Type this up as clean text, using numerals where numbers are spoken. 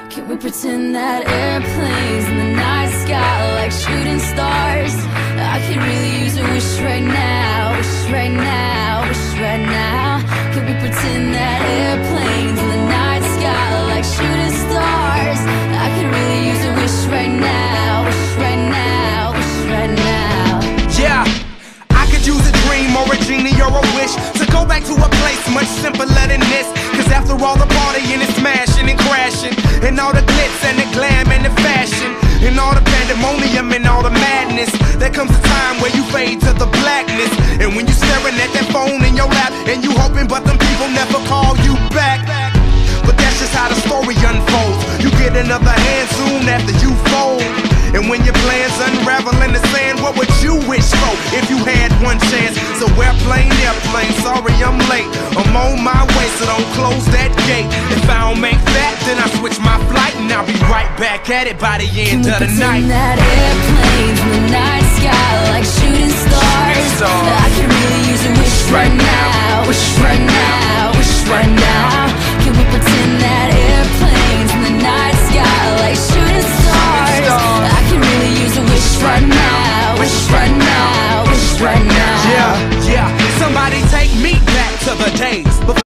Can we pretend that airplanes in the night sky are like shooting stars? I could really use a wish right now, wish right now, wish right now. Can we pretend that airplanes in the night sky are like shooting stars? I could really use a wish right now, wish right now, wish right now. Yeah, I could use a dream or a genie or a wish to go back to a place much simpler than this. Cause after all the partying and smashing and crashing, and all the glitz and the glam and the fashion, and all the pandemonium and all the madness, there comes a time where you fade to the blackness. And when you staring at that phone in your lap, and you hoping but them people never call you back. But that's just how the story unfolds. You get another hand soon after you fold. And when your plans unravel in the sand, what would you wish for if you had one chance? So airplane, sorry I'm late. I'm on my way, so don't close that gate. If I don't make that, then I switch my flight, and I'll be right back at it by the end of the night. Can we pretend that airplanes in the night sky are like shooting stars? I could really use a wish right now, wish right now, wish right now. Can we pretend that airplanes in the night sky are like shooting stars? I could really use a wish right now, wish right now, wish right now. Yeah, somebody take me back to the days before